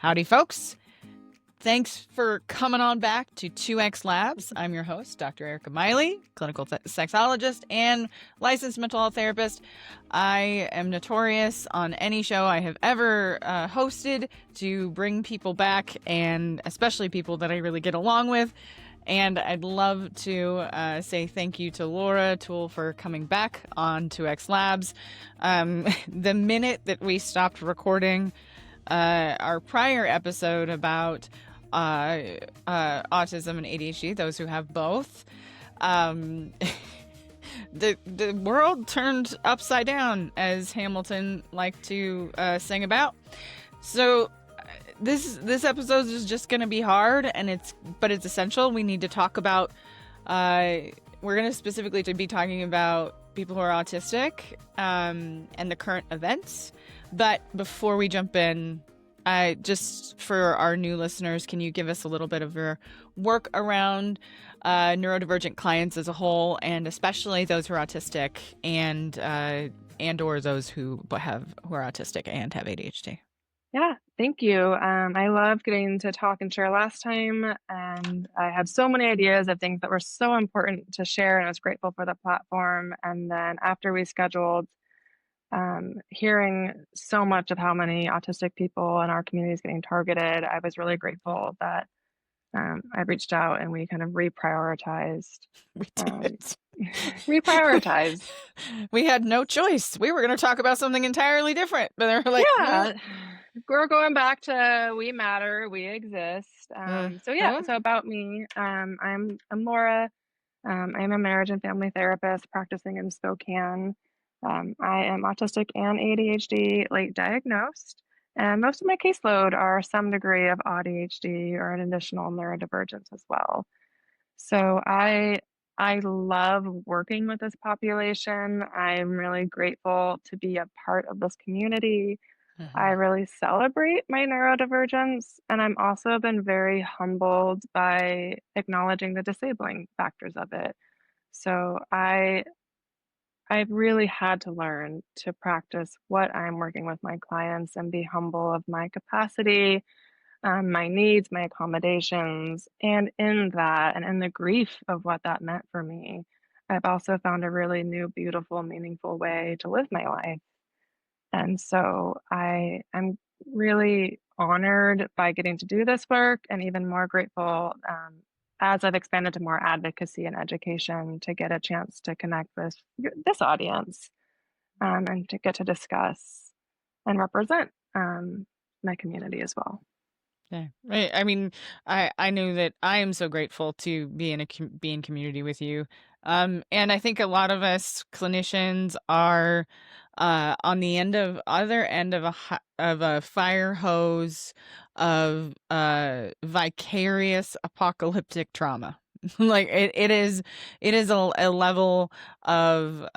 Howdy, folks. Thanks for coming on back to TwoX Labs. I'm your host, Dr. Erika Miley, clinical sexologist and licensed mental health therapist. I am notorious on any show I have ever hosted to bring people back, and especially people that I really get along with. And I'd love to say thank you to Laura Tewel for coming back on TwoX Labs. The minute that we stopped recording our prior episode about autism and ADHD, those who have both, the world turned upside down, as Hamilton liked to sing about. So this episode is just going to be hard, but it's essential. We need to talk about. We're going to specifically be talking about people who are autistic and the current events. But before we jump in, just for our new listeners, can you give us a little bit of your work around neurodivergent clients as a whole, and especially those who are autistic and or those who are autistic and have ADHD? Yeah, thank you. I loved getting to talk and share last time, and I had so many ideas of things that were so important to share, and I was grateful for the platform. And then after we scheduled, hearing so much of how many autistic people in our community is getting targeted, I was really grateful that I reached out and we kind of reprioritized. We did. Reprioritized. We had no choice. We were going to talk about something entirely different, but they were like, yeah, we're going back to we matter, we exist. So about me, I'm Laura. I'm a marriage and family therapist practicing in Spokane. I am autistic and ADHD late diagnosed, and most of my caseload are some degree of ADHD or an additional neurodivergence as well. So I love working with this population. I'm really grateful to be a part of this community. I really celebrate my neurodivergence, and I'm also been very humbled by acknowledging the disabling factors of it. So I've really had to learn to practice what I'm working with my clients and be humble of my capacity, my needs, my accommodations, and in that, and in the grief of what that meant for me, I've also found a really new, beautiful, meaningful way to live my life. And so I'm really honored by getting to do this work, and even more grateful as I've expanded to more advocacy and education to get a chance to connect with this audience and to get to discuss and represent my community as well. Yeah, right. I mean, I know that I am so grateful to be in community with you, and I think a lot of us clinicians are on the other end of a fire hose of vicarious apocalyptic trauma. Like it is a level of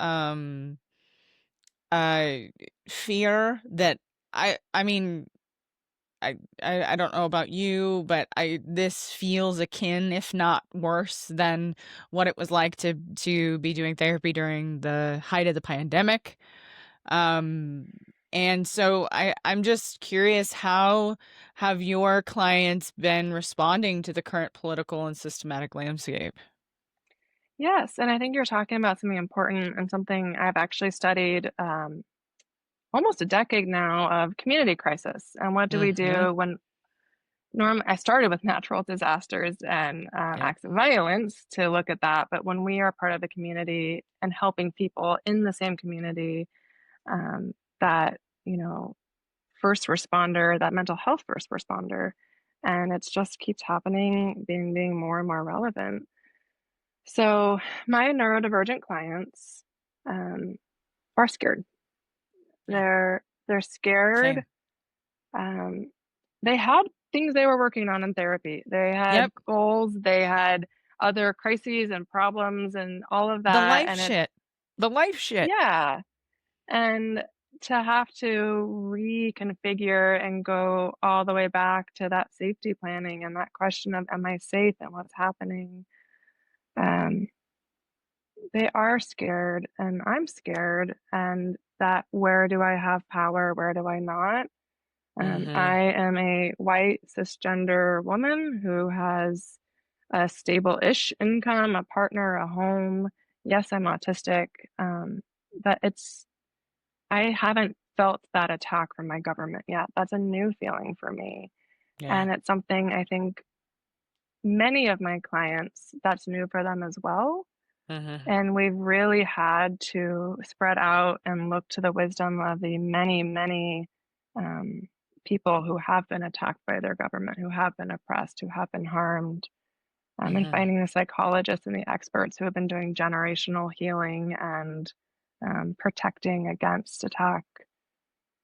fear that I mean. I don't know about you, but this feels akin, if not worse, than what it was like to be doing therapy during the height of the pandemic. And so I'm just curious, how have your clients been responding to the current political and systematic landscape? Yes, and I think you're talking about something important and something I've actually studied almost a decade now of community crisis. And what do we do when I started with natural disasters and acts of violence to look at that, but when we are part of the community and helping people in the same community, that, first responder, that mental health first responder, and it just keeps happening, being more and more relevant. So my neurodivergent clients are scared. They're scared. They had things they were working on in therapy. They had goals. They had other crises and problems and all of that. The life shit. Yeah. And to have to reconfigure and go all the way back to that safety planning and that question of, am I safe and what's happening? They are scared and I'm scared, and that where do I have power? Where do I not? Mm-hmm. I am a white cisgender woman who has a stable-ish income, a partner, a home. Yes, I'm autistic, but I haven't felt that attack from my government yet. That's a new feeling for me. Yeah. And it's something I think many of my clients, that's new for them as well. Mm-hmm. And we've really had to spread out and look to the wisdom of the many, many um, people who have been attacked by their government, who have been oppressed, who have been harmed, and Mm-hmm. finding the psychologists and the experts who have been doing generational healing and protecting against attack.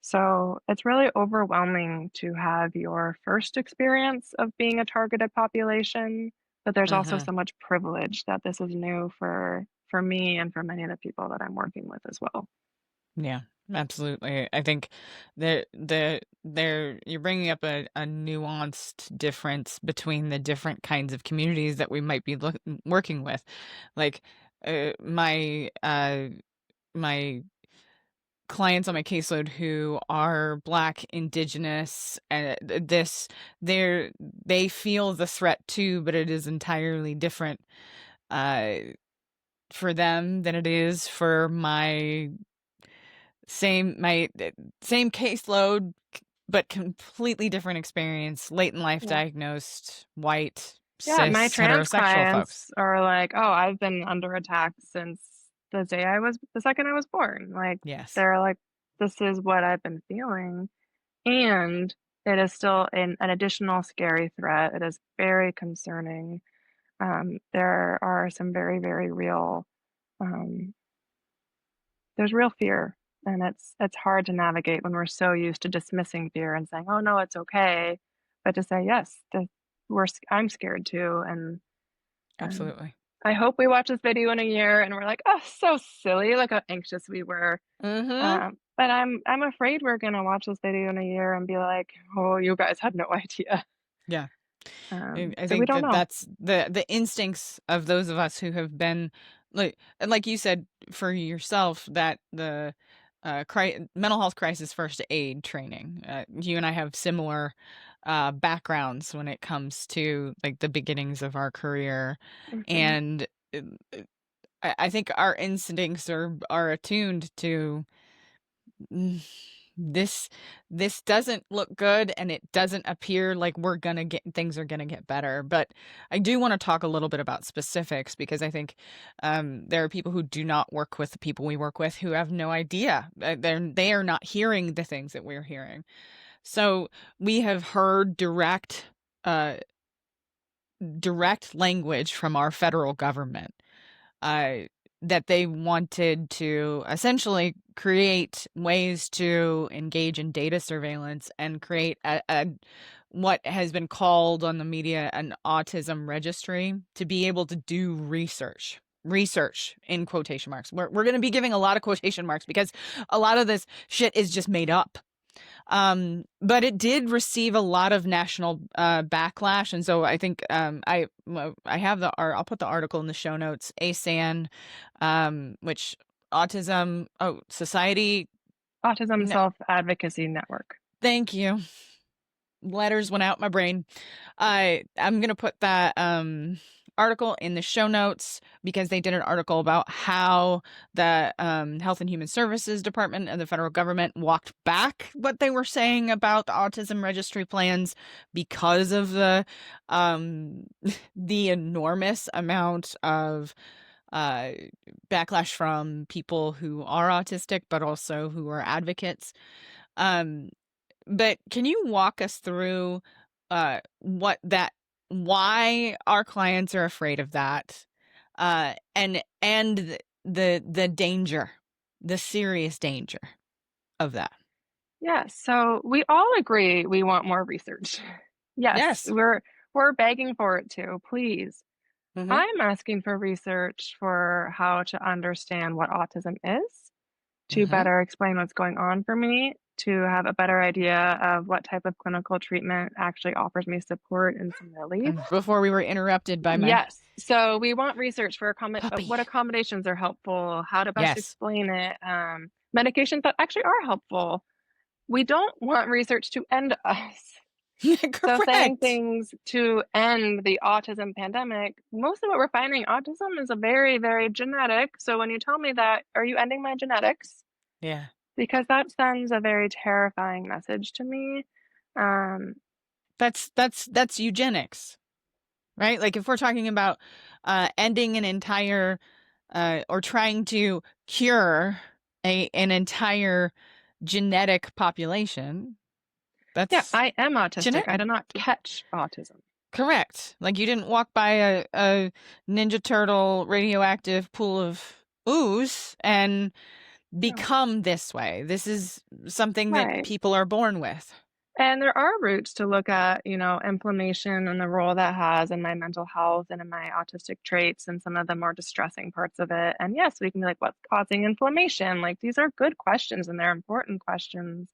So it's really overwhelming to have your first experience of being a targeted population, but there's also Mm-hmm. so much privilege that this is new for me and for many of the people that I'm working with as well. Yeah, absolutely. I think you're bringing up a nuanced difference between the different kinds of communities that we might be working with. Like my clients on my caseload who are Black, Indigenous, they feel the threat too, but it is entirely different uh, for them than it is for my same caseload, but completely different experience. Late in life Yeah. diagnosed, white, Yeah, my cis, trans heterosexual folks. clients are like, "Oh, I've been under attack since the second I was born." Like, Yes, they're like, "This is what I've been feeling." And it is still an additional scary threat. It is very concerning. There are some very, very real, um, there's real fear, and it's hard to navigate when we're so used to dismissing fear and saying, "Oh no, it's okay," but to say, "Yes, I'm scared too," and um, absolutely. I hope we watch this video in a year and we're like, "Oh, so silly!" Like how anxious we were. Mm-hmm. But I'm afraid we're gonna watch this video in a year and be like, "Oh, you guys had no idea." Yeah. I So we think don't that know. that's the instincts of those of us who have been like you said for yourself that the mental health crisis first aid training. You and I have similar backgrounds when it comes to like the beginnings of our career, Mhm. and I think our instincts are attuned to Mm, this this doesn't look good and it doesn't appear like things are gonna get better. But I do want to talk a little bit about specifics because I think there are people who do not work with the people we work with who have no idea. They are not hearing the things that we're hearing. So we have heard uh direct language from our federal government uh, that they wanted to essentially create ways to engage in data surveillance and create a what has been called on the media an autism registry to be able to do research in quotation marks. We're going to be giving a lot of quotation marks because a lot of this shit is just made up. But it did receive a lot of national backlash, and so I think I have I'll put the article in the show notes. ASAN, which Society. Autism No, Self-Advocacy Network. thank you. Letters went out my brain. I'm gonna put that article in the show notes because they did an article about how the Health and Human Services Department and the federal government walked back what they were saying about the autism registry plans because of the um the enormous amount of uh backlash from people who are autistic but also who are advocates. Um but can you walk us through what that why our clients are afraid of that? And the danger, the serious danger of that. Yeah, so we all agree we want more research. Yes, Yes. we're begging for it too, please. Mhm. I'm asking for research for how to understand what autism is, to Mhm. better explain what's going on for me, to have a better idea of what type of clinical treatment actually offers me support and some relief. And before we were interrupted by my Yes. So we want research for puppy. what accommodations are helpful, how to best Yes. explain it, medications that actually are helpful. we don't want research to end us. So saying Correct. things to end the autism pandemic, most of what we're finding, autism is a very, very genetic. So when you tell me that, are you ending my genetics? Yeah. Because that sends a very terrifying message to me. Um, That's eugenics, right? Like if we're talking about ending an entire or trying to cure an entire genetic population, yeah, that's I am autistic. I genetic. do not catch autism. Correct. Like you didn't walk by a Ninja Turtle radioactive pool of ooze and No. become this way. This is something that Right. people are born with. And there are routes to look at, inflammation and the role that has in my mental health and in my autistic traits and some of the more distressing parts of it. And yes, we can be like, what's causing inflammation? Like, these are good questions and they're important questions.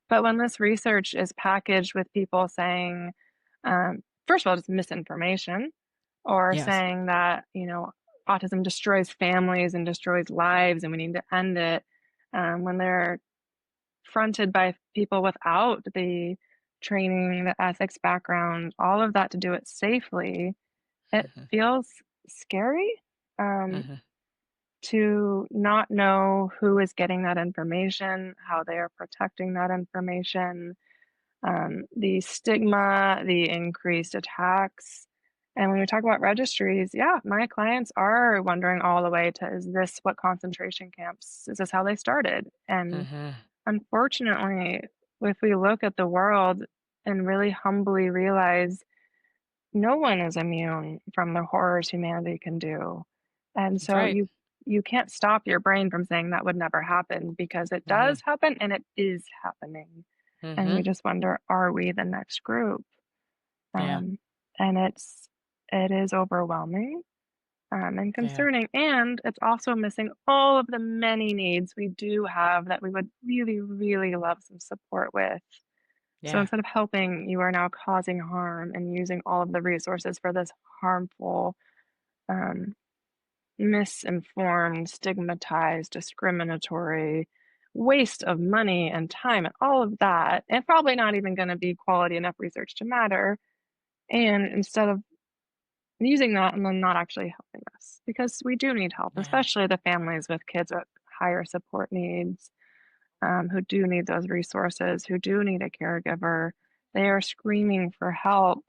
But when this research is packaged with people saying, first of all, it's misinformation, or Yes. saying that, autism destroys families and destroys lives and we need to end it, when they're fronted by people without the training, the ethics background, all of that to do it safely, it Hmm. feels scary, um, Hmm. to not know who is getting that information, how they are protecting that information, the stigma, the increased attacks. And when we talk about registries, yeah, my clients are wondering all the way to, is this what concentration camps, is this how they started? And Hmm. unfortunately, if we look at the world and really humbly realize no one is immune from the horrors humanity can do. And That's so right. you can't stop your brain from saying that would never happen, because it Hmm. does happen and it is happening. And Hmm. we just wonder, are we the next group? Yeah. Um, and it is overwhelming, and Yeah. concerning. And it's also missing all of the many needs we do have that we would really, really love some support with. So Yeah. instead of helping, you are now causing harm and using all of the resources for this harmful, um, misinformed, stigmatized, discriminatory waste of money and time and all of that. And probably not even going to be quality enough research to matter. And instead of using that and then not actually helping us, because we do need help, Yeah. especially the families with kids with higher support needs, who do need those resources, who do need a caregiver. They are screaming for help,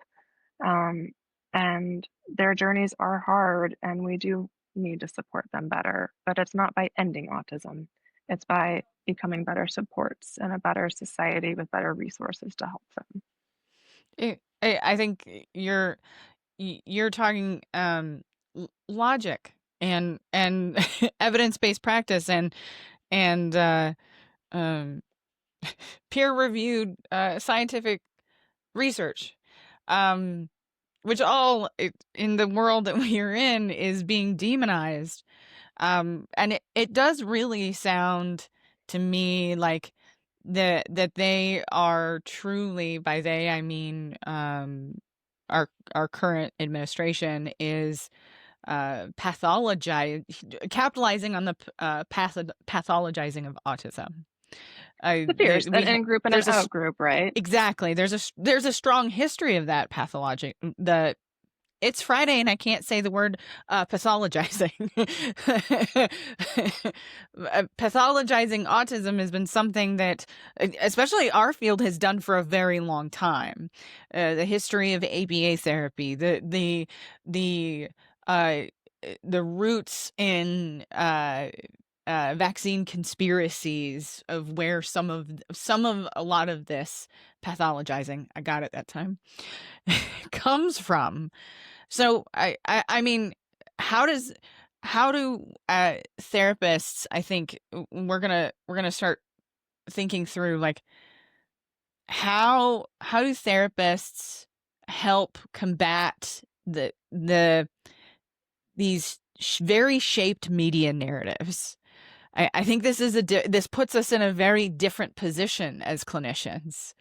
um, and their journeys are hard, and we do need to support them better. But it's not by ending autism, it's by becoming better supports and a better society with better resources to help them. I think you're talking logic and evidence-based practice and um peer-reviewed scientific research, um which all in the world that we're in is being demonized. And it does really sound to me like that they are truly, by they I mean our current administration is capitalizing on the pathologizing of autism. The fears, an in group and an There's a out group, right? exactly there's a strong history of that pathology. The It's Friday and I can't say the word pathologizing. Pathologizing autism has been something that, especially our field, has done for a very long time. The history of ABA therapy, the uh, the roots in vaccine conspiracies of where some of a lot of this pathologizing, I got it that time, comes from. So I mean, how does how do therapists? I think we're gonna start thinking through like how do therapists help combat these very shaped media narratives. I think this is this puts us in a very different position as clinicians,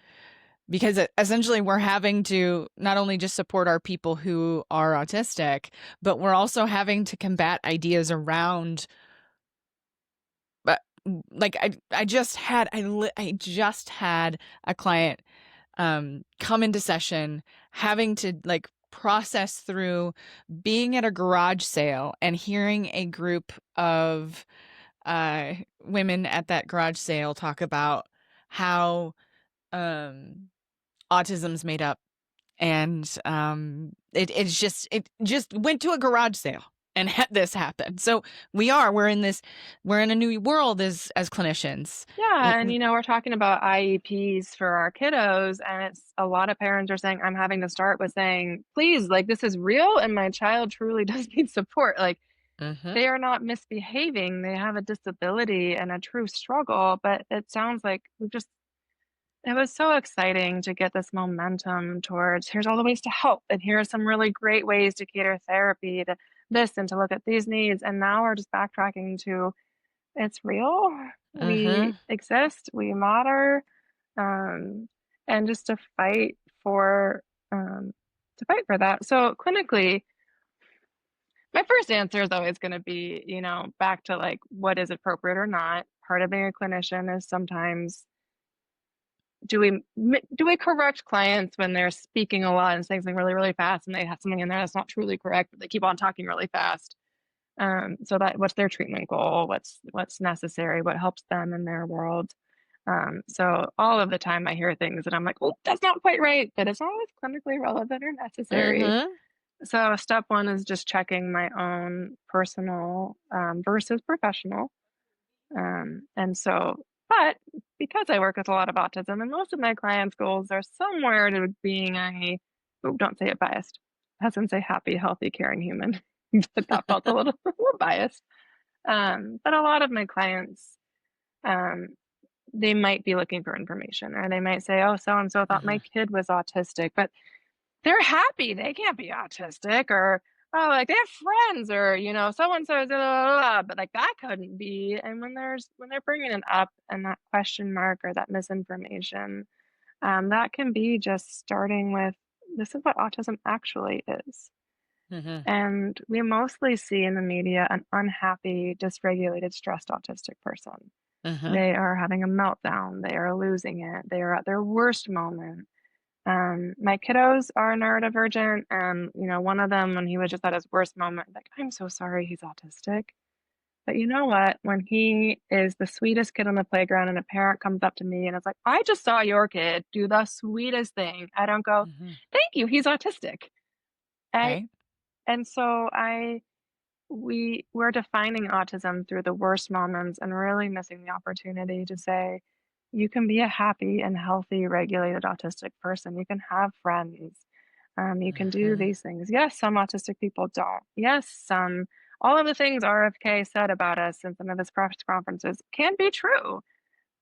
because essentially we're having to not only just support our people who are autistic, but we're also having to combat ideas around like I just had a client come into session having to like process through being at a garage sale and hearing a group of women at that garage sale talk about how autism's made up, and it just went to a garage sale and had this happen. So we're in a new world as clinicians. Yeah, and we're talking about IEPs for our kiddos, and it's a lot of parents are saying, I'm having to start with saying, please, like, this is real and my child truly does need support. Like, they are not misbehaving, they have a disability and a true struggle. But it sounds like it was so exciting to get this momentum towards, here's all the ways to help, and here are some really great ways to cater therapy to this and to look at these needs. And now we're just backtracking to, it's real, we exist, we matter, and just to fight for that. So clinically, my first answer is always going to be, back to like, what is appropriate or not. Part of being a clinician is sometimes, do we correct clients when they're speaking a lot and saying something really, really fast, and they have something in there that's not truly correct, but they keep on talking really fast? So that, what's their treatment goal? What's necessary? What helps them in their world? So all of the time I hear things and I'm like, oh, that's not quite right, but it's not always clinically relevant or necessary. So step one is just checking my own personal versus professional. But because I work with a lot of autism, and most of my clients' goals are somewhere to being don't say it biased. I was going to say happy, healthy, caring human. But that felt a little biased. But a lot of my clients, they might be looking for information, or they might say, oh, so-and-so thought my kid was autistic, but they're happy, they can't be autistic. Or, oh, like they have friends, or, so-and-so, but like that couldn't be. And when they're bringing it up and that question mark or that misinformation, that can be just starting with, this is what autism actually is. And we mostly see in the media an unhappy, dysregulated, stressed autistic person. They are having a meltdown. They are losing it. They are at their worst moment. My kiddos are neurodivergent, and one of them, when he was just at his worst moment, like, I'm so sorry he's autistic. But you know what? When he is the sweetest kid on the playground and a parent comes up to me and is like, I just saw your kid do the sweetest thing, I don't go, thank you, he's autistic. And so we're defining autism through the worst moments and really missing the opportunity to say, you can be a happy and healthy, regulated autistic person. You can have friends. You can do these things. Yes, some autistic people don't. Yes, all of the things RFK said about us in some of his press conferences can be true.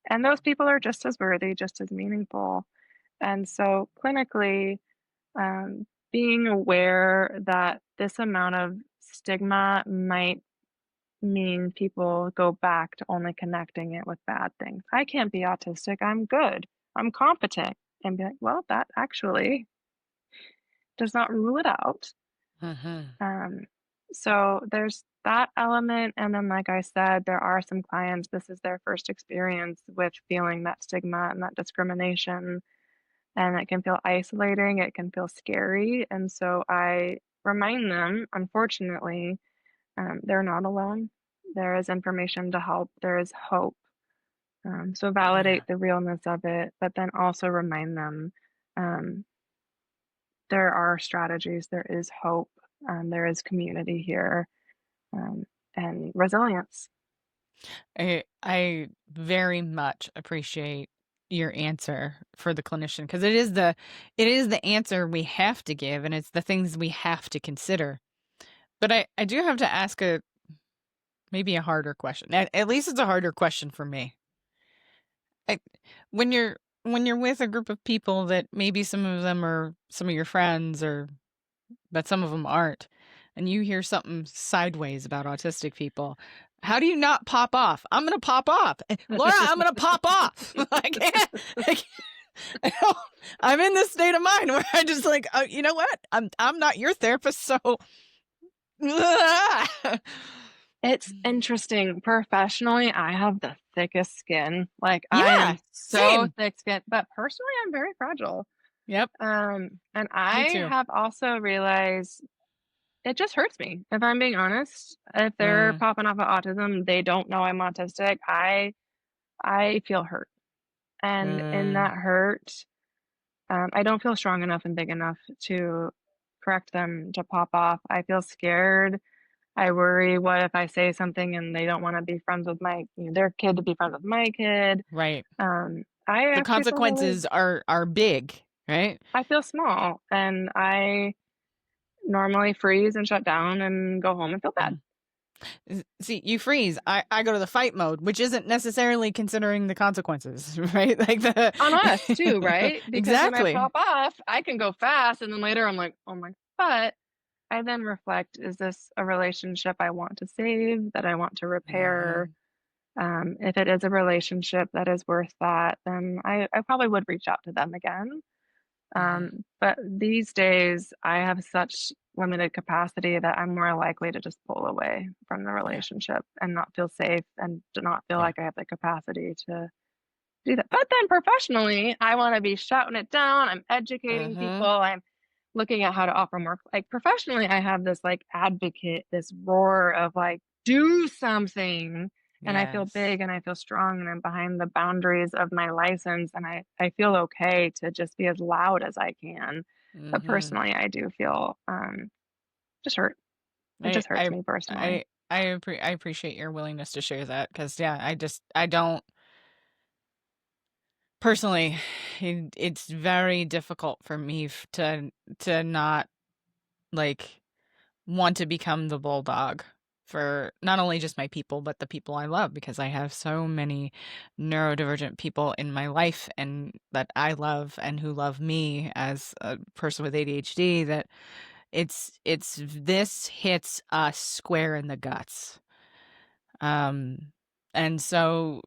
And those people are just as worthy, just as meaningful. And so clinically, being aware that this amount of stigma might mean people go back to only connecting it with bad things. I can't be autistic, I'm good, I'm competent. And be like, well, that actually does not rule it out. So there's that element. And then, like I said, there are some clients, this is their first experience with feeling that stigma and that discrimination. And it can feel isolating, it can feel scary. And so I remind them, unfortunately, they're not alone. There is information to help, there is hope. So validate the realness of it, but then also remind them there are strategies, there is hope, there is community here, and resilience. I very much appreciate your answer for the clinician, because it is the answer we have to give, and it's the things we have to consider. But I do have to ask maybe a harder question. At least it's a harder question for me. When you're with a group of people that maybe some of them are some of your friends, but some of them aren't, and you hear something sideways about autistic people, how do you not pop off? I'm going to pop off. Laura, I'm going to pop off. I can't. I'm in this state of mind where I just like, you know what? I'm not your therapist, so. It's interesting. Professionally, I have the thickest skin. Like I am Yeah, so same. thick skinned, but personally, I'm very fragile. Yep, And me I too. have also realized it just hurts me. If I'm being honest, if they're Mm, popping off of autism, they don't know I'm autistic. I feel hurt. And in mm, that hurt, I don't feel strong enough and big enough to correct them to pop off. I feel scared. I worry, what if I say something and they don't want to be friends with their kid to be friends with my kid? right. I The actually feel really, consequences are big, right? I feel small, and I normally freeze and shut down and go home and feel bad. Mm. See, you freeze. I go to the fight mode, which isn't necessarily considering the consequences, right? Like On us too, the right? Because when I exactly. pop off, I can go fast, and then later I'm like, oh my, but I then reflect, is this a relationship I want to save, that I want to repair? Hmm. If it is a relationship that is worth that, then I probably would reach out to them again. Hmm. But these days, I have such limited capacity that I'm more likely to just pull away from the Yeah, relationship and not feel safe and to not feel yeah. like I have the capacity to do that. But then professionally, I want to be shouting it down. I'm educating people. Hmm. I'm looking at how to offer more. Like professionally, I have this like advocate, this roar of like, do something. And I feel Yes. big and I feel strong and I'm behind the boundaries of my license. And I feel okay to just be as loud as I can. But Hmm. personally, I do feel just hurt. It I just hurts I me personally. I appreciate your willingness to share that because yeah, I don't personally. It's very difficult for me to not like want to become the bulldog for not only just my people, but the people I love because I have so many neurodivergent people in my life and that I love and who love me as a person with ADHD that it's this hits us square in the guts. Um and so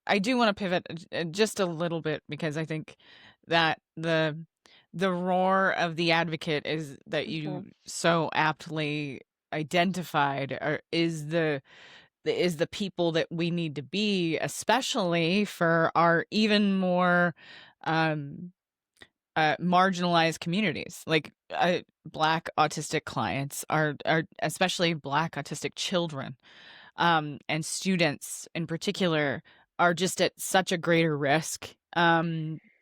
I do want to pivot just a little bit because I think that the roar of the advocate is that Okay. you so aptly identified is the people that we need to be, especially for our even more um marginalized communities like black autistic clients are especially black autistic children and students in particular are just at such a greater risk.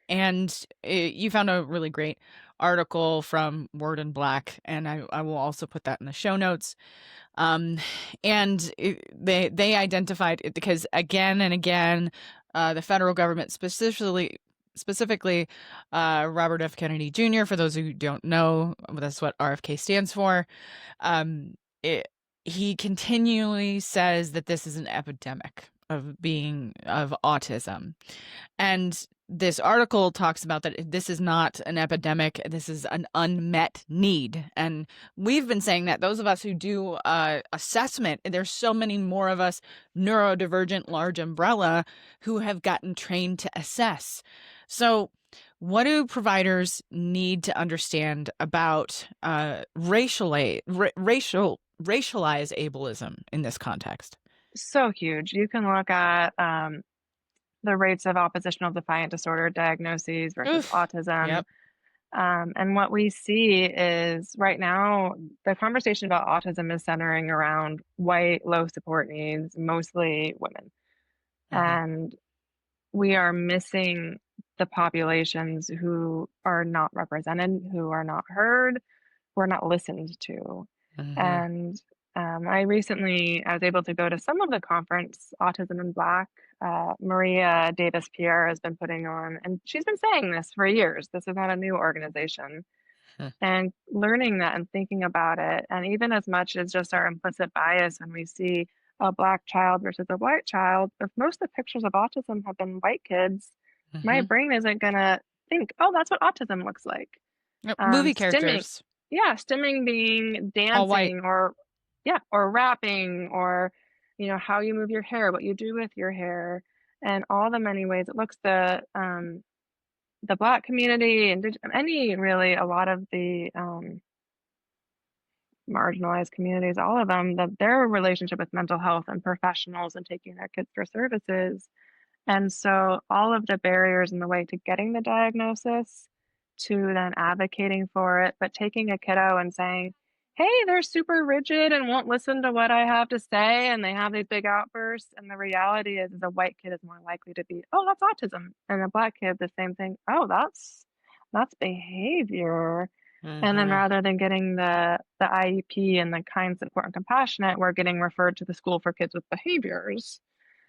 And you found a really great article from Word and Black, and I will also put that in the show notes. Um, and they identified it because again and again, the federal government specifically Robert F. Kennedy Jr. For those who don't know, that's what RFK stands for. Um, it, he continually says that this is an epidemic of autism. And this article talks about that this is not an epidemic, this is an unmet need. And we've been saying that those of us who do assessment, there's so many more of us neurodivergent large umbrella who have gotten trained to assess. So what do providers need to understand about racialized ableism in this context? So huge. You can look at the rates of oppositional defiant disorder diagnoses versus Oof. autism. Yep. And what we see is right now, the conversation about autism is centering around white, low support needs, mostly women. Hmm. And we are missing the populations who are not represented, who are not heard, who are not listened to. Hmm. And I was able to go to some of the conference, Autism in Black. Maria Davis Pierre has been putting on, and she's been saying this for years. This is not a new organization. And learning that and thinking about it, and even as much as just our implicit bias when we see a Black child versus a white child, if most of the pictures of autism have been white kids, my Hmm. brain isn't going to think, oh, that's what autism looks like. Yep. Movie Stimming, characters, yeah, stimming being all white. dancing or, yeah, or rapping or, how you move your hair, what you do with your hair, and all the many ways it looks. The Black community and any really a lot of the marginalized communities, all of them, their relationship with mental health and professionals and taking their kids for services. And so all of the barriers in the way to getting the diagnosis, to then advocating for it, but taking a kiddo and saying, hey, they're super rigid and won't listen to what I have to say, and they have these big outbursts. And the reality is a white kid is more likely to be, oh, that's autism. And a black kid, the same thing. Oh, that's behavior. And then rather than getting the IEP and the kind, support, and compassionate, we're getting referred to the school for kids with behaviors.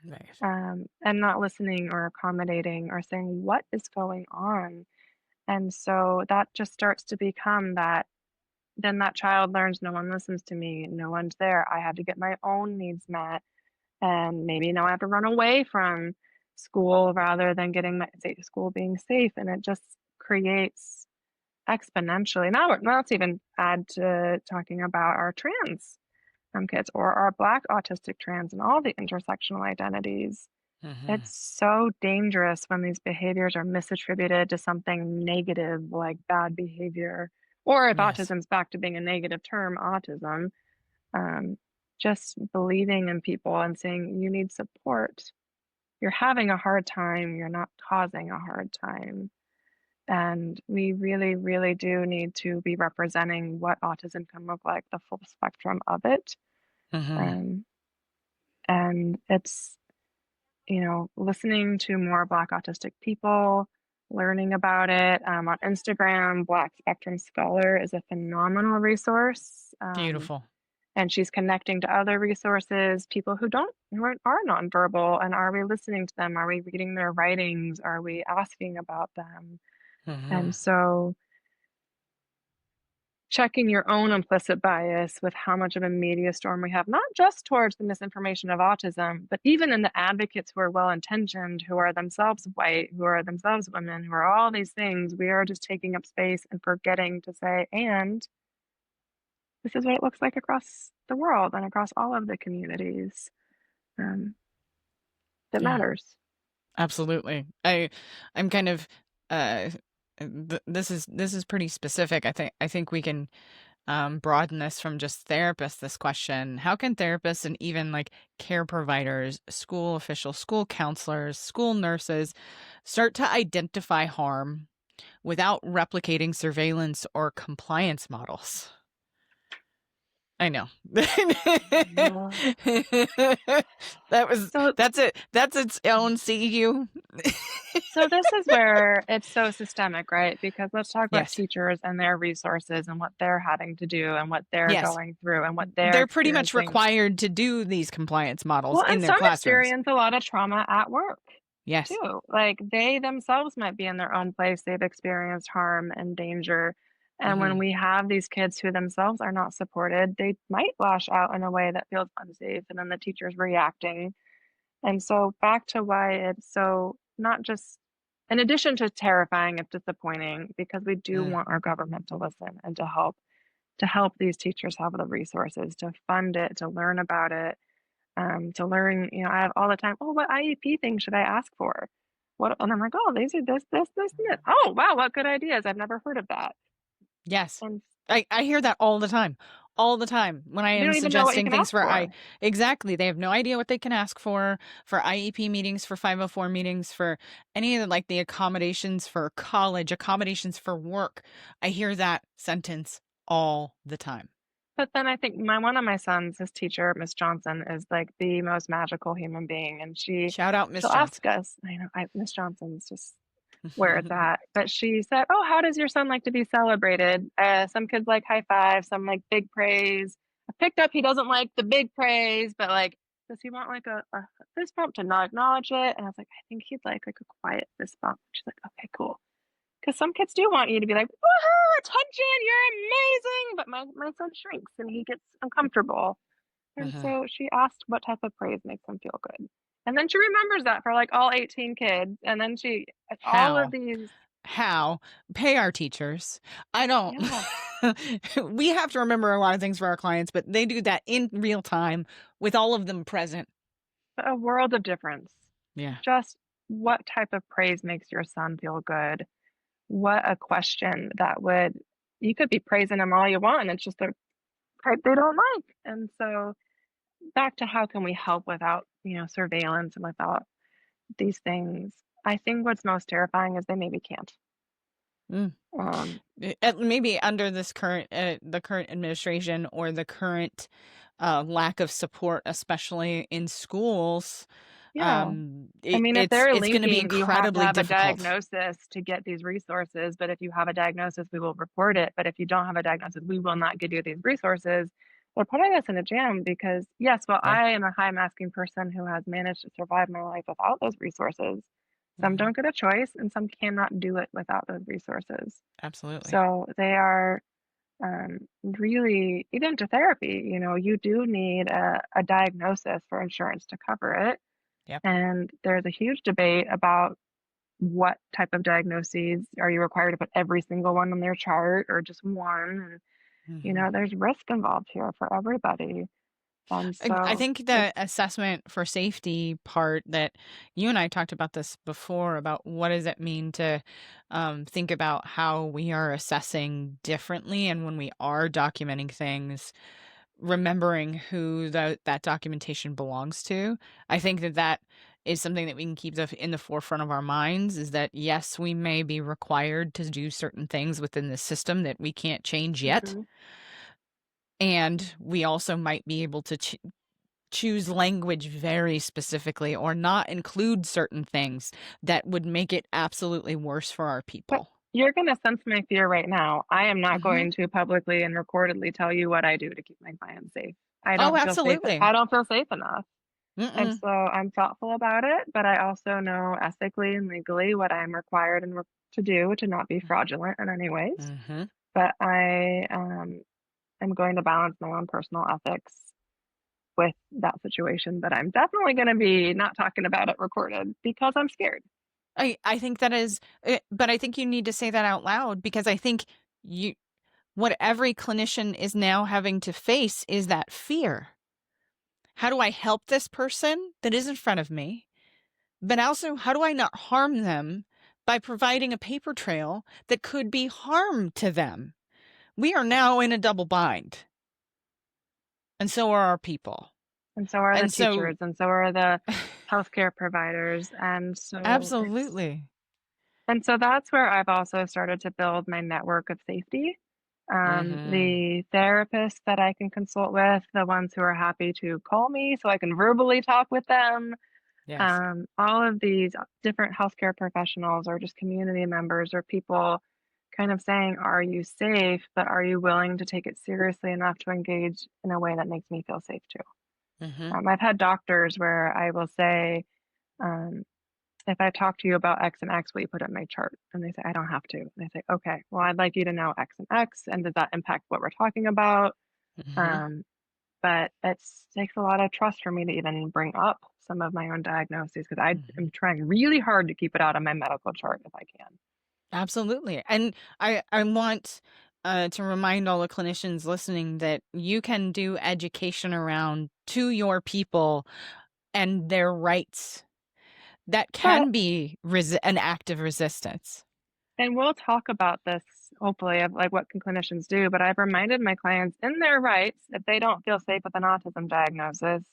Right. And not listening or accommodating or saying, what is going on? And so that just starts to become that, then that child learns no one listens to me, no one's there. I have to get my own needs met. And maybe now I have to run away from school rather than getting my school being safe. And it just creates exponentially. Now let's even add to talking about our trans kids or our Black autistic trans and all the intersectional identities. It's so dangerous when these behaviors are misattributed to something negative like bad behavior, or if Yes. autism's back to being a negative term, autism. Just believing in people and saying, you need support. You're having a hard time. You're not causing a hard time. And we really, really do need to be representing what autism can look like, the full spectrum of it. And it's, listening to more Black autistic people, learning about it. On Instagram, Black Spectrum Scholar is a phenomenal resource. Beautiful. And she's connecting to other resources, people who are nonverbal, and are we listening to them? Are we reading their writings? Are we asking about them? And so checking your own implicit bias with how much of a media storm we have, not just towards the misinformation of autism, but even in the advocates who are well-intentioned, who are themselves white, who are themselves women, who are all these things. We are just taking up space and forgetting to say, and this is what it looks like across the world and across all of the communities that matters. Absolutely. I'm kind of this is pretty specific. I think we can broaden this from just therapists, this question. How can therapists and even like care providers, school officials, school counselors, school nurses start to identify harm without replicating surveillance or compliance models? I know. That's it. That's its own CEU. So this is where it's so systemic, right? Because let's talk about Yes. teachers and their resources and what they're having to do and what they're going through and what they're pretty much required to do these compliance models in their classrooms. Experience a lot of trauma at work. Yes. Too. Like they themselves might be in their own place. They've experienced harm and danger. And when we have these kids who themselves are not supported, they might lash out in a way that feels unsafe. And then the teacher's reacting. And so back to why it's so not just, in addition to terrifying, it's disappointing because we do want our government to listen and to help these teachers have the resources to fund it, to learn about it. To learn, I have all the time, oh, what IEP thing should I ask for? And I'm like, oh, these are this, and this. Oh, wow, what good ideas. I've never heard of that. Yes. And I hear that all the time when I am suggesting things for exactly. They have no idea what they can ask for IEP meetings, for 504 meetings, for any of the accommodations for college, accommodations for work. I hear that sentence all the time. But then I think one of my sons, his teacher, Miss Johnson, is like the most magical human being. And shout out Miss Johnson. Ask us. I know Miss Johnson's just where it's at. But she said, oh, how does your son like to be celebrated? Some kids like high five, some like big praise. I picked up he doesn't like the big praise, but does he want like a fist bump to not acknowledge it? And I was like, I think he'd like a quiet fist bump. She's like, okay, cool. Because some kids do want you to be like, woohoo, attention, you're amazing. But my son shrinks and he gets uncomfortable. And so she asked what type of praise makes him feel good. And then she remembers that for all 18 kids. And then all of these. How? Pay our teachers. I don't. Yeah. We have to remember a lot of things for our clients, but they do that in real time with all of them present. A world of difference. Yeah. Just what type of praise makes your son feel good? What a question that you could be praising him all you want. And it's just type they don't like. And so back to how can we help without, surveillance and without these things. I think what's most terrifying is they maybe can't. Mm. Maybe under this the current administration or the current lack of support, especially in schools, Yeah. I mean, if they're it's going to be linking, you have to incredibly have a difficult. diagnosis to get these resources. But if you have a diagnosis, we will report it. But if you don't have a diagnosis, we will not give you these resources. They're putting us in a jam because, yes, well, Yeah. I am a high masking person who has managed to survive my life without those resources. Some Mm-hmm. don't get a choice and some cannot do it without those resources. Absolutely. So they are really, even to therapy, you do need a diagnosis for insurance to cover it. Yep. And there's a huge debate about what type of diagnoses are you required to put every single one on their chart or just one. And, Mm-hmm. there's risk involved here for everybody. And I so think the assessment for safety part that you and I talked about this before about what does it mean to think about how we are assessing differently and when we are documenting things, remembering who that documentation belongs to. I think that is something that we can keep in the forefront of our minds is that yes, we may be required to do certain things within the system that we can't change yet. Mhm. And we also might be able to choose language very specifically or not include certain things that would make it absolutely worse for our But people. you're going to sense my fear right now. I am not Hmm. going to publicly and recordedly tell you what I do to keep my clients safe. I Oh, don't feel safe. absolutely. I don't feel safe enough. And Mm-mm. so I'm thoughtful about it, but I also know ethically and legally what I'm required to do to not be fraudulent in any ways. Mm-hmm. But I am going to balance my own personal ethics with that situation. But I'm definitely going to be not talking about it recorded because I'm scared. I think that is, but I think you need to say that out loud because I think what every clinician is now having to face is that fear. How do I help this person that is in front of me? But also, how do I not harm them by providing a paper trail that could be harm to them? We are now in a double bind, and so are our people. And so are the And so, teachers, and so are the healthcare providers. absolutely. And so that's where I've also started to build my network of safety. Mm-hmm. The therapists that I can consult with, the ones who are happy to call me so I can verbally talk with them, Yes. all of these different healthcare professionals or just community members or people kind of saying, are you safe, but are you willing to take it seriously enough to engage in a way that makes me feel safe too? Mm-hmm. I've had doctors where I will say, um, if I talk to you about X and X, will you put it in my chart? And they say, I don't have to. And I say, okay, well, I'd like you to know X and X. And does that impact what we're talking about? Mm-hmm. Um, but it takes a lot of trust for me to even bring up some of my own diagnoses because I Mm-hmm. am trying really hard to keep it out of my medical chart if I can. Absolutely. And I want to remind all the clinicians listening that you can do education around to your people and their rights. That But, can be an act of resistance. and we'll talk about this hopefully of like what can clinicians do, but I've reminded my clients in their rights, if they don't feel safe with an autism diagnosis,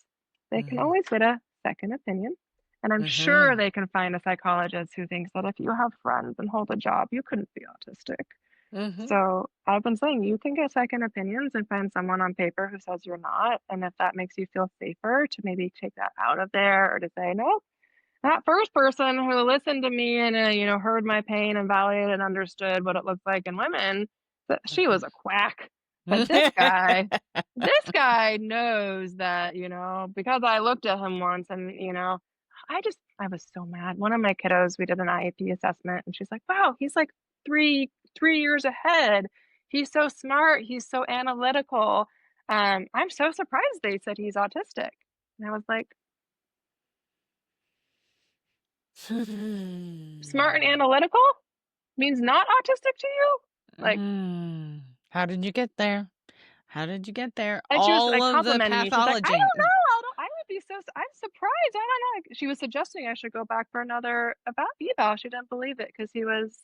they can Mm-hmm. always get a second opinion. And I'm sure Mm-hmm. they can find a psychologist who thinks that if you have friends and hold a job, you couldn't be autistic. Mm-hmm. So I've been saying you can get second opinions and find someone on paper who says you're not. And if that makes you feel safer to maybe take that out of there or to say, no, that first person who listened to me and heard my pain and validated and understood what it looked like in women, that she was a quack. But this guy knows that, because I looked at him once and, I was so mad. One of my kiddos, we did an IEP assessment and she's like, wow, he's like three years ahead. He's so smart. He's so analytical. I'm so surprised they said he's autistic. And I was like, smart and analytical means not autistic to you? Like, How did you get there? How did you get there? and she was All like of the complimenting me. She's like, I don't pathology. know. I would be I'm surprised. I don't know. She was suggesting I should go back for another eval. She didn't believe it because he was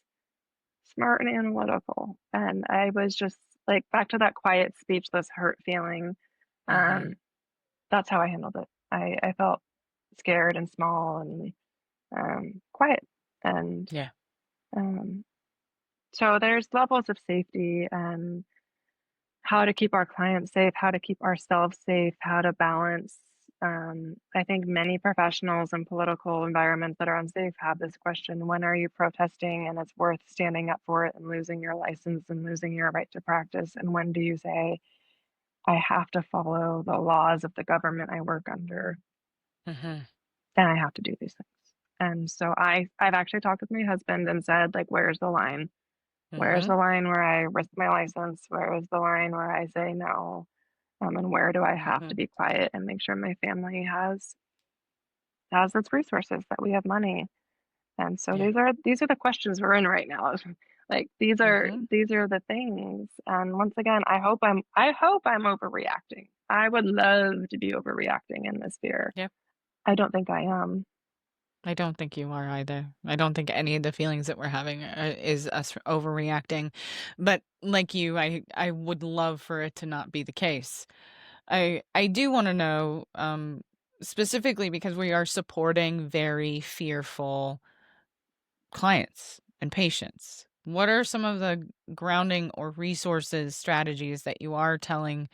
smart and analytical. And I was just like back to that quiet, speechless, hurt feeling. Mm-hmm. That's how I handled it. I felt scared and small and quiet. And Yeah. um, so there's levels of safety and how to keep our clients safe, how to keep ourselves safe, how to balance. I think many professionals in political environments that are unsafe have this question: when are you protesting and it's worth standing up for it and losing your license and losing your right to practice? And when do you say, I have to follow the laws of the government I work under Mm-hmm. and I have to do these things? And so I've actually talked with my husband and said, like, where's the line? Where's Mm-hmm. the line where I risk my license? Where is the line where I say no? And where do I have Mm-hmm. to be quiet and make sure my family has its resources, that we have money? And so Yeah. these are the questions we're in right now. Like Mm-hmm. these are the things. And once again, I hope I'm overreacting. I would love to be overreacting in this fear. Yep. I don't think I am. I don't think you are either. I don't think any of the feelings that we're having is us overreacting. But like you, I would love for it to not be the case. I do want to know, specifically because we are supporting very fearful clients and patients. What are some of the grounding or resources, strategies that you are telling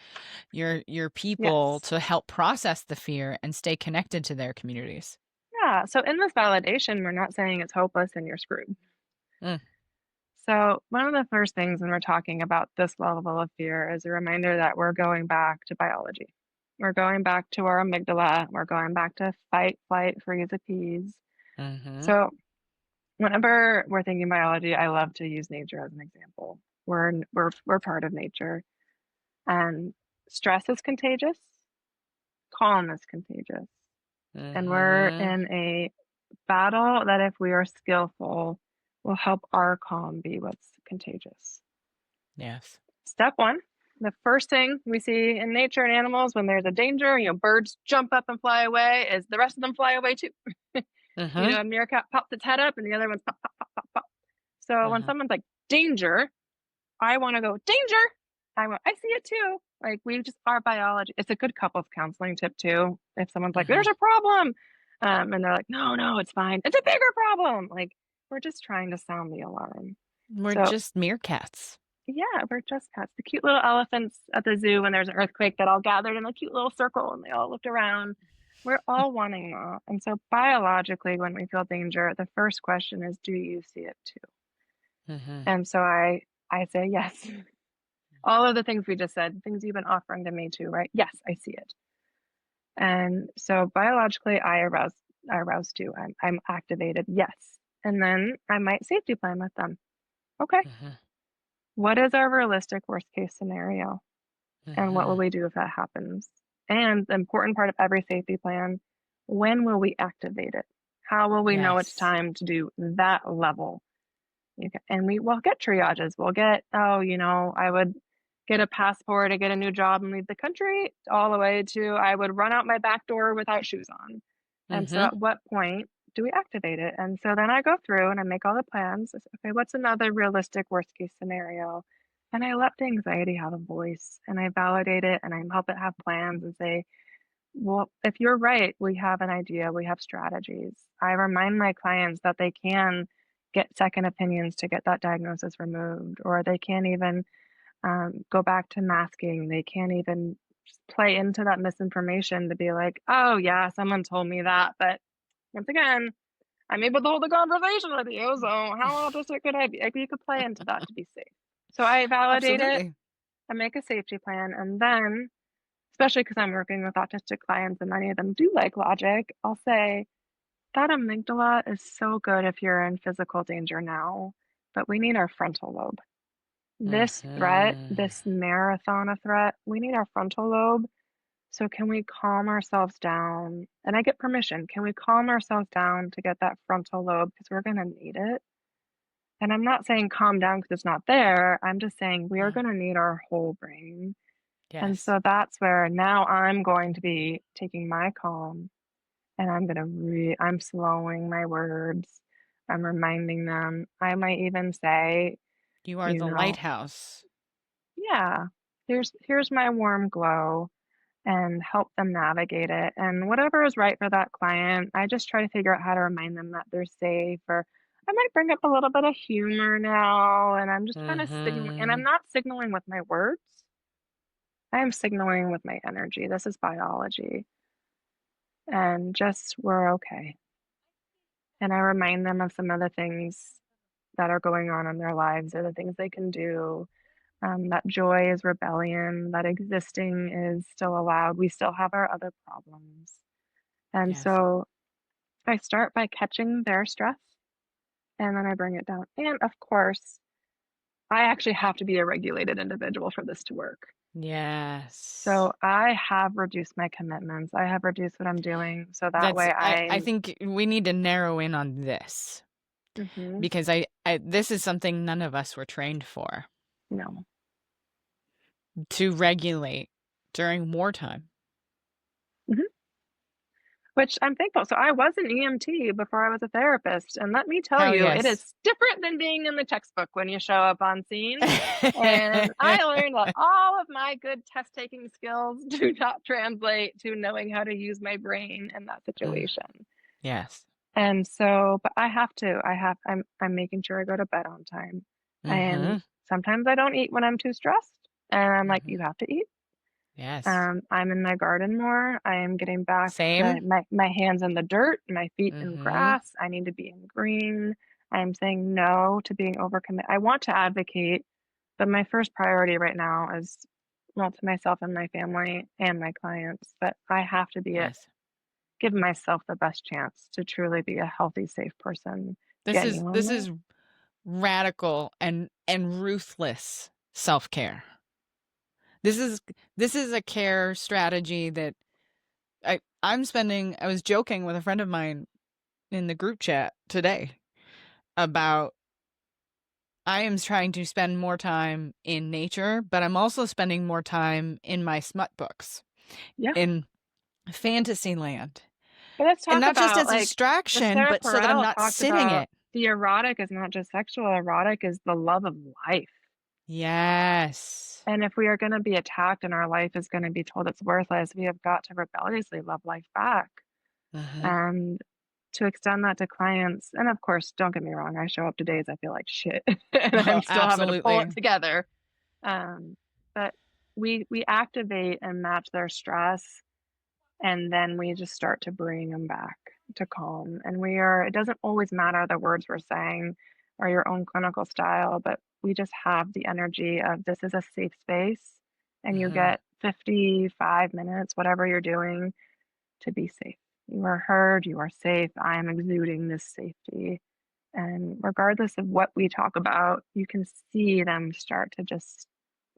your people Yes. to help process the fear and stay connected to their communities? Yeah. So in this validation, we're not saying it's hopeless and you're screwed. Mm, So, one of the first things when we're talking about this level of fear is a reminder that we're going back to biology. We're going back to our amygdala. We're going back to fight, flight, freeze, appease. mhm, So, whenever we're thinking biology, I love to use nature as an example. We're part of nature, and stress is contagious, calm is contagious, and we're mhm. in a battle that, if we are skillful, will help our calm be what's contagious. Yes. Step one, the first thing we see in nature and animals when there's a danger, birds jump up and fly away, is the rest of them fly away too. Mhm, A meerkat pops its head up and the other ones pop, pop, pop, pop, pop. So when mhm, someone's like, danger, I want to go, danger. I see it too. Like, our biology, it's a good couples counseling tip too. If someone's like, there's mhm. a problem, and they're like, no, no, it's fine. It's a bigger problem. Like, we're just trying to sound the alarm. We're So just meerkats. yeah, we're just cats. The cute little elephants at the zoo when there's an earthquake that all gathered in a cute little circle and they all looked around. We're all wanting that. And so biologically, when we feel danger, the first question is, do you see it too? Mhm, And so I say yes. All of the things we just said, things you've been offering to me too, right? Yes, I see it. And so biologically, I arouse too. I'm activated. Yes. And then I might safety plan with them. Okay. mhm, What is our realistic worst case scenario? And what will mhm. we do if that happens? And the important part of every safety plan, when will we activate it? How will we know it's Yes. time to do that level? And we'll get triages. We'll get, I would get a passport to get a new job and leave the country, all the way to I would run out my back door without shoes on. And so Mhm, at what point do we activate it? And so then I go through and I make all the plans. I say, okay, what's another realistic worst case scenario? And I let the anxiety have a voice and I validate it and I help it have plans and say, well, if you're right, we have an idea, we have strategies. I remind my clients that they can get second opinions to get that diagnosis removed, or they can't even go back to masking. They can't even play into that misinformation to be like, oh, yeah, someone told me that. But once again, I'm able to hold a conversation with you. So how autistic could I be? Like, you could play into that to be safe. So I validate it, absolutely. I make a safety plan, and then, especially because I'm working with autistic clients and many of them do like logic, I'll say that amygdala is so good if you're in physical danger now, but we need our frontal lobe. This threat, Mhm, this marathon of threat, we need our frontal lobe. So can we calm ourselves down? And I get permission. Can we calm ourselves down to get that frontal lobe? Because we're going to need it. And I'm not saying calm down because it's not there. I'm just saying we are mm. going to need our whole brain. And Yes. so that's where now I'm going to be taking my calm and I'm going to I'm slowing my words. I'm reminding them. I might even say, You are you the know. lighthouse. Yeah. Here's my warm glow, and help them navigate it. And whatever is right for that client, I just try to figure out how to remind them that they're safe, or I might bring up a little bit of humor now, and I'm just kind of signaling, and I'm Mm-hmm. not signaling with my words. I am signaling with my energy. This is biology. And just we're okay. And I remind them of some of the things that are going on in their lives, or the things they can do. That joy is rebellion, that existing is still allowed. We still have our other problems. And Yes. so I start by catching their stress, and then I bring it down. And of course, I actually have to be a regulated individual for this to work. Yes. So I have reduced my commitments. I have reduced what I'm doing. So that That's way I think we need to narrow in on this mhm, because I this is something none of us were trained for, no. to regulate during wartime. Mhm. Which I'm thankful. So I was an EMT before I was a therapist. And let me tell Hell you, it yes. is different than being in the textbook when you show up on scene. And I learned that all of my good test taking skills do not translate to knowing how to use my brain in that Mm, situation. yes. And so, but I'm making sure I go to bed on time. And Mhm. sometimes I don't eat when I'm too stressed. And I'm like, you Mhm. have to eat. Yes. I'm in my garden more. I am getting back to Same. my hands in the dirt, my feet in Mhm. grass. I need to be in green. I'm saying no to being overcommit. I want to advocate, but my first priority right now is, well, to myself and my family and my clients. But I have to be Yes. give myself the best chance to truly be a healthy, safe person, This genuinely. is radical and ruthless self-care. This is this is a care strategy that I was joking with a friend of mine in the group chat today about I am trying to spend more time in nature, but I'm also spending more time in my smut books, Yeah. in fantasy land. But let's And talk not just about as a like distraction, Sarah but so that I'm Perel not talked sitting about it. the erotic is not just sexual, erotic is the love of life. Yes. And if we are going to be attacked and our life is going to be told it's worthless, we have got to rebelliously love life back. Mhm. And to extend that to clients, and of course, don't get me wrong, I show up to days I feel like shit and Oh, I'm still having to pull it absolutely. together. But we activate and match their stress, and then we just start to bring them back to calm. And it doesn't always matter the words we're saying or your own clinical style, but we just have the energy of this is a safe space, and you Mhm. get 55 minutes, whatever you're doing, to be safe. You are heard, you are safe. I am exuding this safety. And regardless of what we talk about, you can see them start to just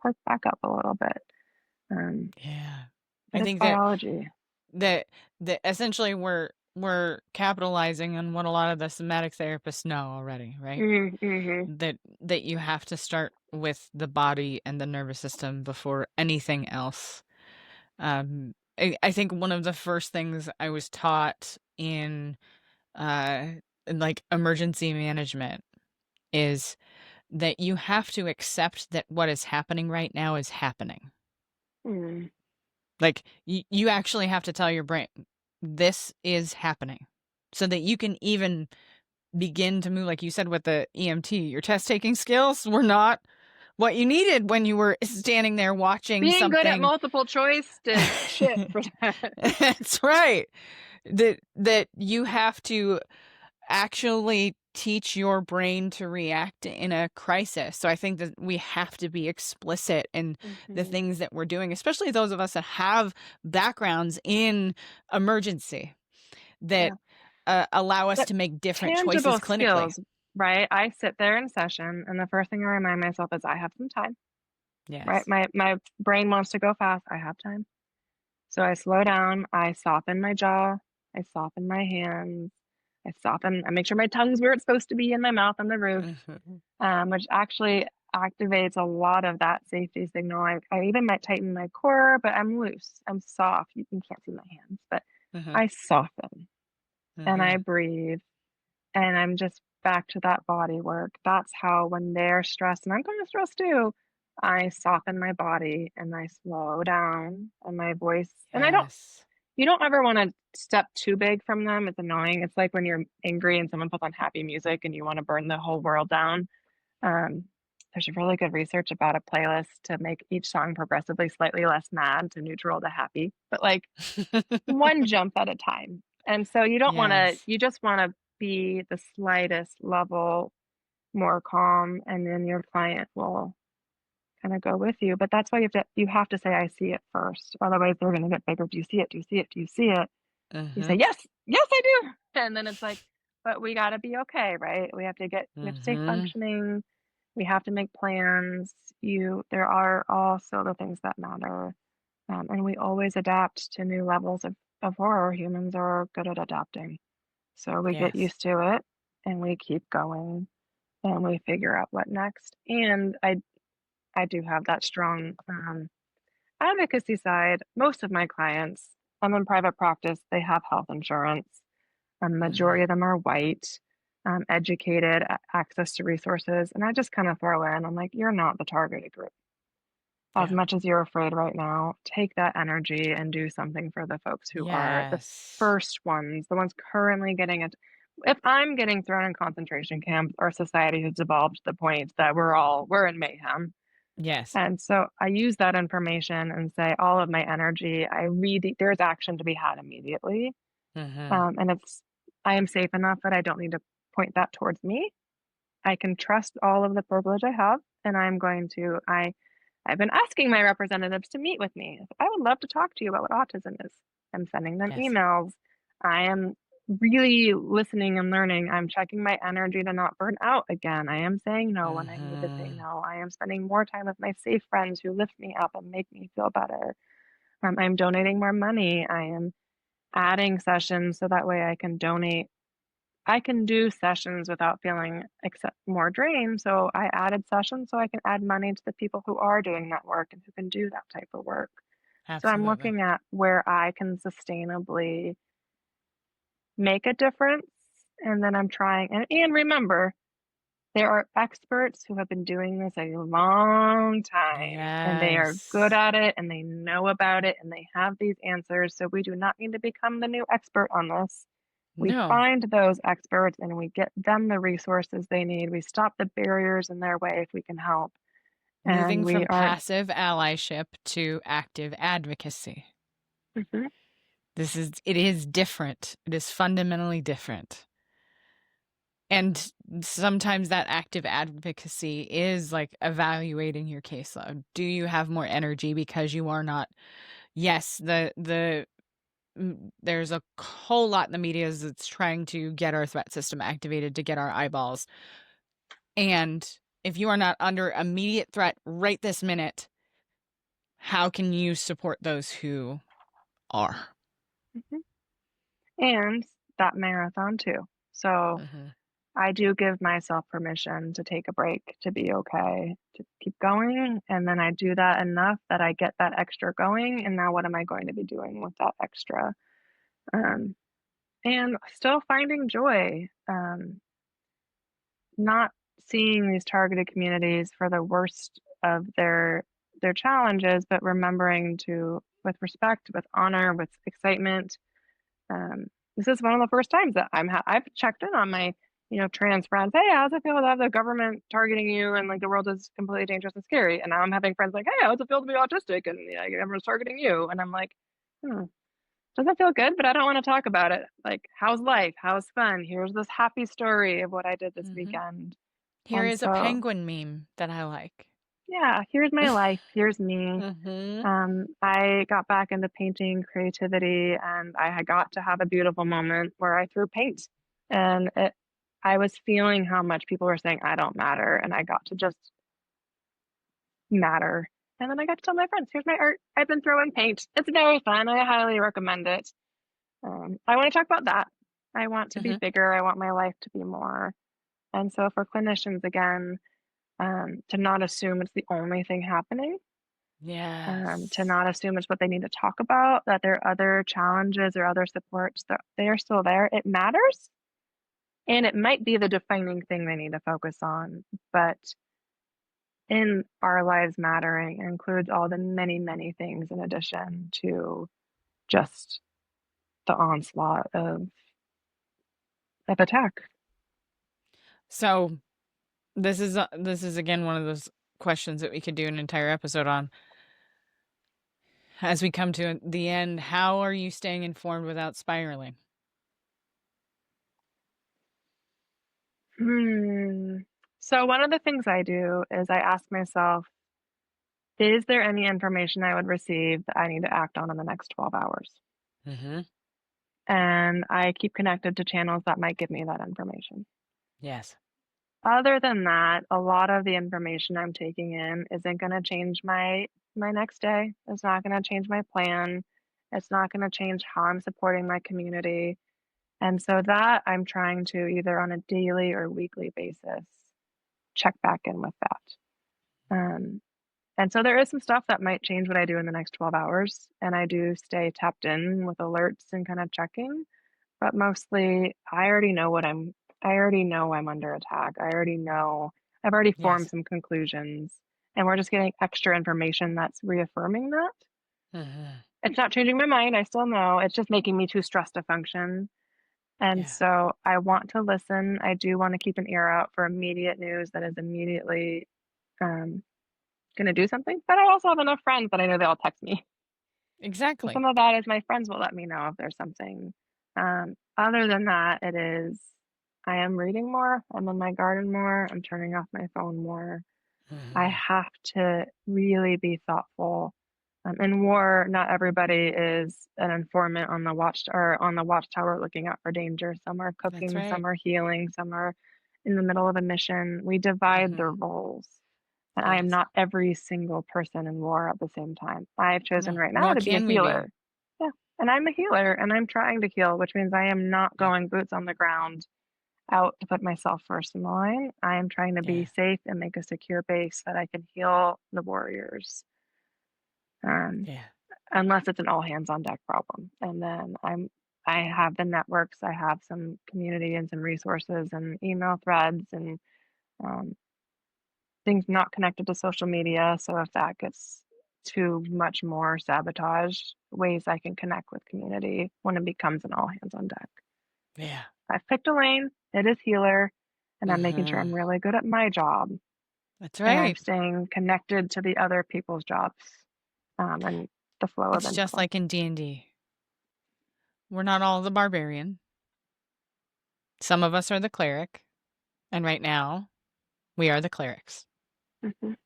perk back up a little bit. Um, Yeah. but I it's think biology. that that essentially we're capitalizing on what a lot of the somatic therapists know already, right? Mm-hmm. That you have to start with the body and the nervous system before anything else. I think one of the first things I was taught in like emergency management is that you have to accept that what is happening right now is happening. Mm. Like you actually have to tell your brain this is happening so that you can even begin to move. Like you said with the EMT, your test taking skills were not what you needed when you were standing there watching Being good at something. multiple choice did shit for that. That's right. That you have to actually teach your brain to react in a crisis. So I think that we have to be explicit in the Hmm. things that we're doing, especially those of us that have backgrounds in emergency that Yeah. allow us But to make different choices tangible clinically. skills, right? I sit there in session, and the first thing I remind myself is I have some time, right? Yes. My brain wants to go fast. I have time. So I slow down, I soften my jaw, I soften my hands, I make sure my tongue's where it's supposed to be in my mouth on the roof, Mhm. which actually activates a lot of that safety signal. I even might tighten my core, but I'm loose, I'm soft. You can't see my hands, but Mhm. I soften and I Mhm. breathe, and I'm just back to that body work. That's how, when they're stressed, and I'm kind of stressed too, I soften my body and I slow down and my voice. And Yes. you don't ever want to step too big from them. It's annoying. It's like when you're angry and someone puts on happy music and you want to burn the whole world down. Um, there's really good research about a playlist to make each song progressively slightly less mad to neutral to happy, but like one jump at a time. And so Yes. you just want to be the slightest level more calm, and then your client will kind of go with you. But that's why you have to say, I see it first. Otherwise they're going to get bigger. Do you see it? Do you see it? Do you see it? You say, Mhm. yes, yes, I do. And then it's like, but we got to be okay, right? We have to stay Mhm. functioning. We have to make plans. There are also the things that matter. And we always adapt to new levels of horror. Humans are good at adapting. So we get Yes. used to it and we keep going and we figure out what next. And I do have that strong advocacy side. Most of my clients, I'm in private practice, they have health insurance. A Mhm. majority of them are white, educated, access to resources. And I just kind of throw in, I'm like, you're not the targeted group. As Yeah. much as you're afraid right now, take that energy and do something for the folks who are the Yes. first ones, the ones currently getting it. If I'm getting thrown in concentration camps, our society has evolved to the point that we're in mayhem. Yes. And so I use that information and say all of my energy, there's action to be had immediately. Mhm. And I am safe enough that I don't need to point that towards me. I can trust all of the privilege I have, and I've been asking my representatives to meet with me. I would love to talk to you about what autism is. I'm sending them Yes. emails. I am really listening and learning. I'm checking my energy to not burn out again. I am saying no when I need to say Mhm. no. I am spending more time with my safe friends who lift me up and make me feel better. I'm donating more money. I am adding sessions so that way I can donate. I can do sessions without feeling except more drained. So I added sessions so I can add money to the people who are doing that work and who can do that type of work. So I'm Absolutely. looking at where I can sustainably make a difference. And then I'm trying, and remember, there are experts who have been doing this a long time and they are good Yes. at it and they know about it and they have these answers. So we do not need to become the new expert on this. We No. find those experts and we get them the resources they need. We stop the barriers in their way if we can help. And Moving we from are, passive allyship to active advocacy. mhm, It is different. It is fundamentally different. And sometimes that active advocacy is like evaluating your caseload. Do you have more energy because you are not? Yes, there's a whole lot in the media that's trying to get our threat system activated to get our eyeballs. And if you are not under immediate threat right this minute, how can you support those who are? mhm. And that marathon too. So Mhm. I do give myself permission to take a break, to be okay, to keep going. And then I do that enough that I get that extra going. And now what am I going to be doing with that extra? Um, and still finding joy. Not seeing these targeted communities for the worst of their challenges, but remembering to, with respect, with honor, with excitement. Um, this is one of the first times that I've checked in on my trans friends. Hey, how's it feel to have the government targeting you and like the world is completely dangerous and scary? And now I'm having friends like, hey, how's it feel to be autistic and everyone's targeting you? And I'm like, doesn't feel good, but I don't want to talk about it. Like, how's life? How's fun? Here's this happy story of what I did this Mhm. weekend. Here And is a so, penguin meme that I like. yeah, here's my life. Here's me. Mhm. I got back into painting creativity and I had got to have a beautiful moment where I threw paint. And I was feeling how much people were saying, I don't matter. And I got to just matter. And then I got to tell my friends, here's my art. I've been throwing paint. It's very fun. I highly recommend it. I want to talk about that. I want to be Mhm. bigger. I want my life to be more. And so for clinicians, again, to not assume it's the only thing happening, to Yes. not assume it's what they need to talk about, that there are other challenges or other supports that they are still there. It matters, And it might be the defining thing they need to focus on, but in our lives mattering includes all the many, many things in addition to just the onslaught of attack. So this is again one of those questions that we could do an entire episode on. As we come to the end, how are you staying informed without spiraling? So one of the things I do is I ask myself, is there any information I would receive that I need to act on in the next 12 hours? Mm-hmm. And I keep connected to channels that might give me that information. Yes. Other than that, a lot of the information I'm taking in isn't going to change my next day. It's not going to change my plan. It's not going to change how I'm supporting my community. And so that I'm trying to either on a daily or weekly basis check back in with that. And so there is some stuff that might change what I do in the next 12 hours. And I do stay tapped in with alerts and kind of checking. But mostly I already know I'm under attack. I've already formed Yes. some conclusions. And we're just getting extra information that's reaffirming that. Mm-hmm. It's not changing my mind. I still know. It's just making me too stressed to function. And Yeah. so I want to listen. I do want to keep an ear out for immediate news that is immediately going to do something. But I also have enough friends that I know they'll text me. So Exactly. some of that is my friends will let me know if there's something. Other than that, I am reading more. I'm in my garden more. I'm turning off my phone more. I Mm-hmm. have to really be thoughtful. In war, not everybody is an informant on the watchtower looking out for danger. Some are That's cooking, right. some are healing, some are in the middle of a mission. We divide the Mm-hmm. roles. And I am Yes. not every single person in war at the same time. I've chosen No. right now Nor to be a can we be. healer. Yeah. And I'm a healer and I'm trying to heal, which means I am not Yep. going boots on the ground out to put myself first in the line. I am trying to be Yeah. safe and make a secure base that I can heal the warriors. Um, Yeah. unless it's an all hands on deck problem. And then I have the networks, I have some community and some resources and email threads and um, things not connected to social media. So if that gets too much more sabotage, ways I can connect with community when it becomes an all hands on deck. Yeah. I've picked a lane, it is healer, and I'm making sure Mm-hmm. I'm really good at my job That's and I'm right. staying connected to the other people's jobs and the flow of It's just info. like in D&D. We're not all the barbarian. Some of us are the cleric. And right now, we are the clerics. Mhm.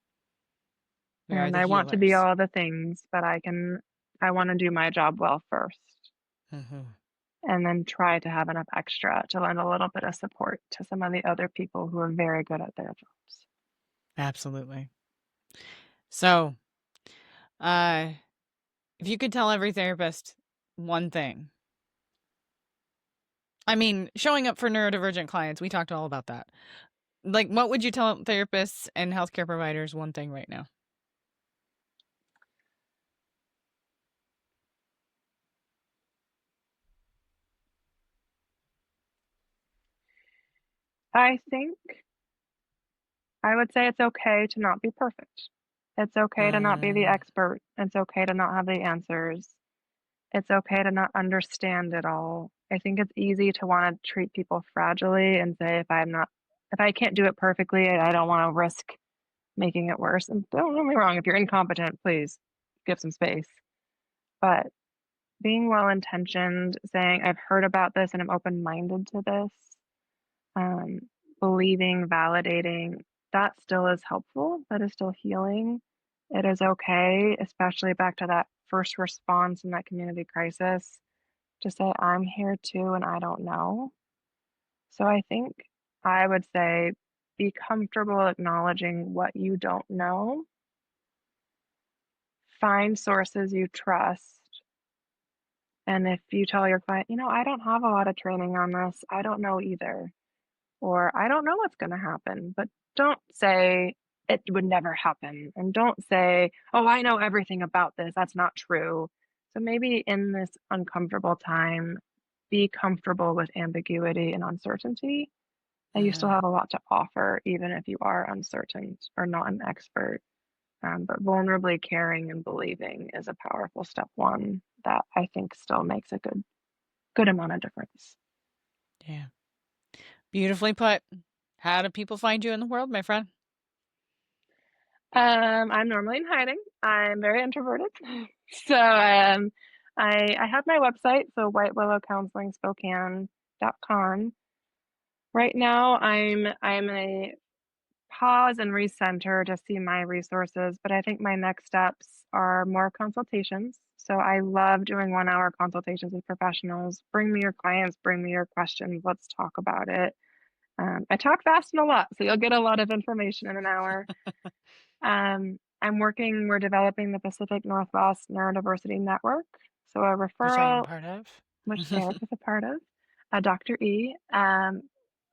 We are And the I want to be healers. all the things, but I want to do my job well first Mm-hmm. and then try to have enough extra to lend a little bit of support to some of the other people who are very good at their jobs. Absolutely. So, uh, if you could tell every therapist one thing, I mean, showing up for neurodivergent clients, we talked all about that. Like, what would you tell therapists and healthcare providers one thing right now? I think I would say it's okay to not be perfect. It's okay to not be the Uh, expert. It's okay to not have the answers. It's okay to not understand it all. I think it's easy to want to treat people fragilely and say, if I can't do it perfectly, I don't want to risk making it worse. And don't get me wrong, if you're incompetent, please give some space. But being well intentioned, saying, I've heard about this and I'm open minded to this, um, believing, validating, that still is helpful. That is still healing. It is okay, especially back to that first response in that community crisis, to say, I'm here too and I don't know. So I think I would say be comfortable acknowledging what you don't know, find sources you trust. And if you tell your client, I don't have a lot of training on this, I don't know either, or I don't know what's going to happen, but don't say it would never happen. And don't say, oh, I know everything about this. That's not true. So maybe in this uncomfortable time, be comfortable with ambiguity and uncertainty. And you still have a lot to offer, even if you are uncertain or not an expert. But vulnerably caring and believing is a powerful step one that I think still makes a good amount of difference. Yeah. Beautifully put. How do people find you in the world, my friend? I'm normally in hiding. I'm very introverted. So I have my website, so whitewillowcounselingspokane.com. Right now I'm a pause and recenter to see my resources, but I think my next steps are more consultations. So I love doing 1-hour consultations with professionals. Bring me your clients, bring me your questions. Let's talk about it. I talk fast and a lot, so you'll get a lot of information in an hour. We're developing the Pacific Northwest Neurodiversity Network. So a Which I am referral, part of. which Erika is a part of, Dr. E, a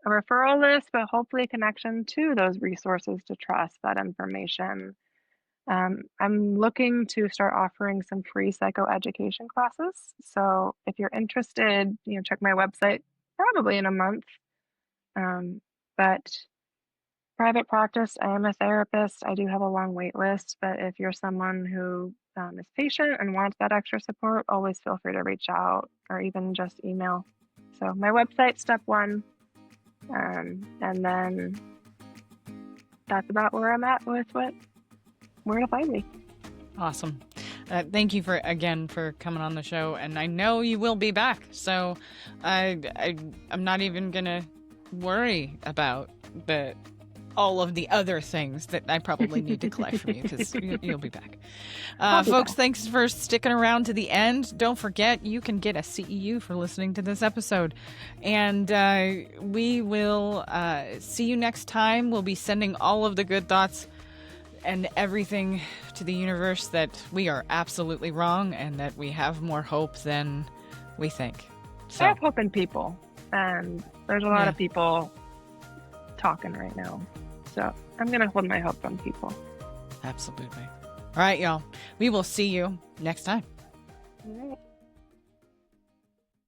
referral list, but hopefully a connection to those resources to trust that information. I'm looking to start offering some free psychoeducation classes. So if you're interested, check my website probably in a month. But private practice, I am a therapist. I do have a long wait list, but if you're someone who is patient and wants that extra support, always feel free to reach out or even just email. So my website, step one, and then that's about where I'm at with where to find me. Awesome. Thank you for coming on the show, and I know you will be back. So I'm not even gonna worry about all of the other things that I probably need to collect from you, because you'll be back. Folks, thanks for sticking around to the end. Don't forget, you can get a CEU for listening to this episode. And we will see you next time. We'll be sending all of the good thoughts and everything to the universe that we are absolutely wrong and that we have more hope than we think. So, I have hope in people. And there's a lot of people talking right now. So I'm going to hold my hope on people. Absolutely. All right, y'all. We will see you next time. All right.